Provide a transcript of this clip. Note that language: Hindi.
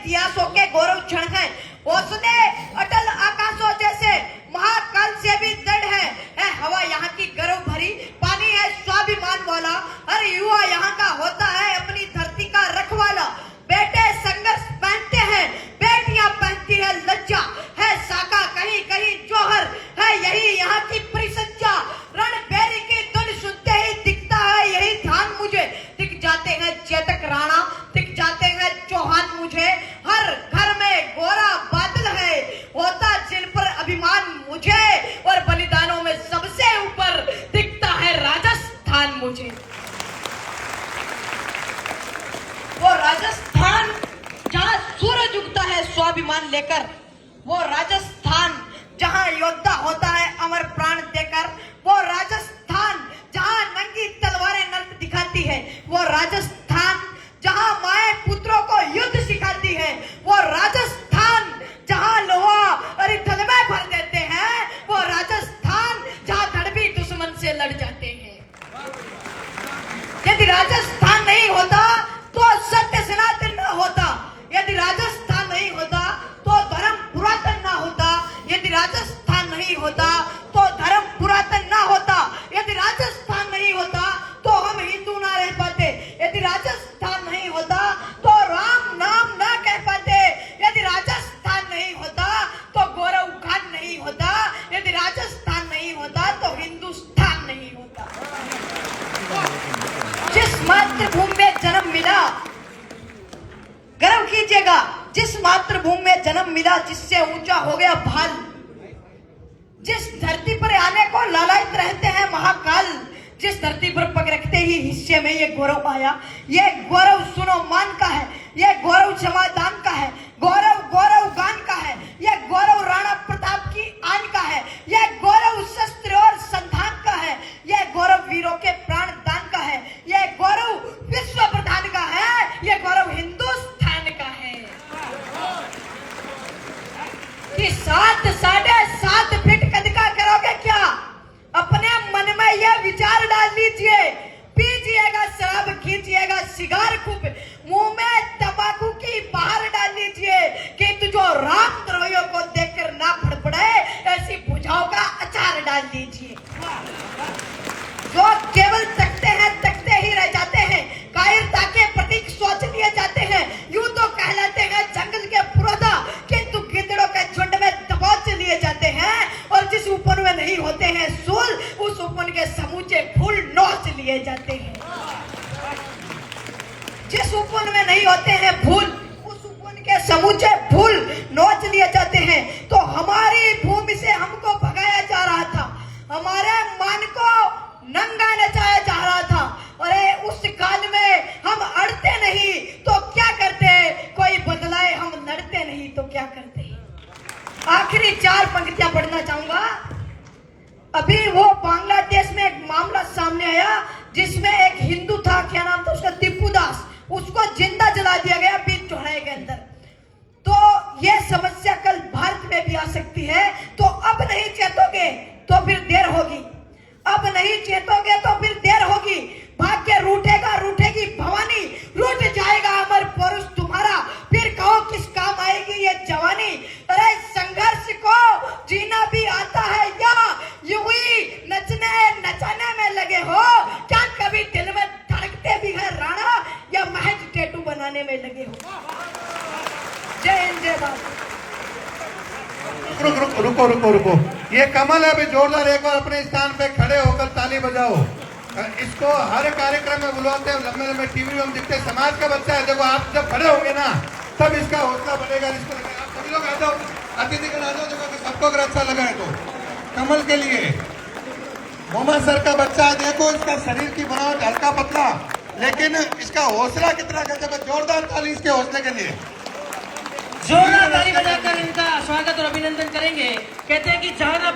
इतिहासों के गौरव क्षण हैं। उसने अटल आकाशों जैसे महाकाल से भी दृढ़ है हवा यहाँ की गर्व भरी, पानी है स्वाभिमान वाला, हर युवा यहाँ का होता है अपनी धरती का रखवाला। बेटे संघर्ष पहनते हैं, बेटियां पहनती है लज्जा, है साका कहीं कहीं जौहर, है यही यहाँ की परिसज्जा। रणबेरी की धुन सुनते ही दिखता है यही ध्यान मुझे, दिख जाते हैं चेतक राणा, दिख जाते हैं चौहान मुझे। हर घर में गोरा बादल है, होता जिन पर अभिमान मुझे, और बलिदानों में सबसे ऊपर दिखता है राजस्थान मुझे। वो राजस्थान जहाँ सूरज उगता है स्वाभिमान लेकर, वो राजस्थान जहाँ योद्धा होता है अमर प्राण देकर, वो राजस्थान जहाँ नंगी तलवारें नर्क दिखाती है, वो राजस्थान जहाँ माए पुत्रों को युद्ध सिखाती है, वो राजस्थान जहाँ लोहा अरिथल में भर देते हैं, वो राजस्थान जहाँ धड़बी दुश्मन से लड़ जाते हैं। यदि राजस्थान नहीं होता तो सत्य सनातन न होता, यदि राजस्थान नहीं होता तो धर्म पुरातन न होता, यदि राजस्थान नहीं होता तो धर्म पुरातन न होता, यदि राजस्थान नहीं होता तो हम हिंदू ना रह पाते, यदि राजस्थान नहीं होता तो राम नाम ना कह पाते, यदि राजस्थान नहीं होता तो गौरव खान नहीं होता, यदि राजस्थान नहीं होता तो हिंदुस्तान नहीं होता। जिस मातृभूमि में जन्म मिला, गर्व कीजिएगा, जिस मातृभूमि में जन्म मिला जिससे ऊंचा हो गया भाल, जिस धरती पर आने को लालायित रहते हैं महाकाल, जिस धरती पर पग रखते ही हिस्से में ये गौरव आया, ये गौरव सुनो मान का है, ये गौरव समाधान का है, गौरव गौरव गान का है, ये गौरव राणा प्रताप की आन का है, ये गौरव शस्त्र और संधान का है, ये गौरव वीरों के प्राण दान का है, ये गौरव विश्व प्रधान का है, ये गौरव हिंदुस्तान का है। कि 7.5 फीट कद का करोगे क्या? अपने मन में यह विचार डाल लीजिए, पीजिएगा शराब, खींचिएगा सिगार, खूब मुंह में तंबाकू की बाहर डाल लीजिए, कि जो रामद्रोहियों को देखकर ना फड़फड़े ऐसी भुजाओं का अचार डाल दीजिए। जो केवल तकते ही रह जाते हैं, कायरता के प्रतीक सोच लिए जाते हैं, यूं तो कहलाते हैं जंगल के पुरोधा, किंतु गिद्धड़ों के झुंड में दबोच लिए जाते हैं, और जिस उपवन में नहीं होते हैं सूल, उस उपवन के समूचे फूल नोच लिए जाते हैं। जिस उपवन में नहीं होते हैं फूल, उस उपवन के समूचे फूल नोच लिए जाते हैं। तो हमारी भूमि से हमको भगाया जा रहा था, हमारे मान को नंगा नचाया जा रहा था। अरे उस काल में हम अड़ते नहीं तो क्या करते, कोई बदलाए हम लड़ते नहीं तो क्या करते। आखिरी 4 पंक्तियां पढ़ना चाहूंगा। अभी वो बांग्लादेश में एक मामला सामने आया जिसमें एक हिंदू था, क्या नाम था उसका, टीपू दास, उसको जिंदा जला दिया गया बीच चौराहे के अंदर। तो ये समस्या कल भारत में भी आ सकती है। तो अब नहीं चेतोगे तो फिर देर होगी, अब नहीं चेतोगे तो फिर देर होगी। भाग्य रूठेगी भवानी, रूठ जाएगा अमर पुरुष तुम्हारा, फिर कहो किस काम आएगी ये जवानी। अरे संघर्ष को जीना भी आता है या यूं ही नचाने में लगे हो? क्या कभी दिल में धड़कते भी है राणा, या महज टैटू बनाने में लगे हो? जय हिंद जय भारत। रुको, ये कमल है, अभी जोरदार एक बार अपने स्थान पे खड़े होकर ताली बजाओ। इसको हर कार्यक्रम में बुलाते हैं, लंबे टीवी में दिखते, समाज का बच्चा है। देखो आप जब खड़े होंगे ना तब इसका हौसला बढ़ेगा। इसको आप सभी लोग आ जाओ, अतिथिगण आ जाओ। देखो सबको अगर अच्छा लगा है तो कमल के लिए मोहम्मद सर का बच्चा है, देखो इसका शरीर की बनावट हल्का पतला, लेकिन इसका हौसला कितना गजब है। जोरदार ताली इसके हौसले के लिए। जोरदार ताली बजाकर इनका स्वागत और अभिनंदन करेंगे। कहते हैं कि जहां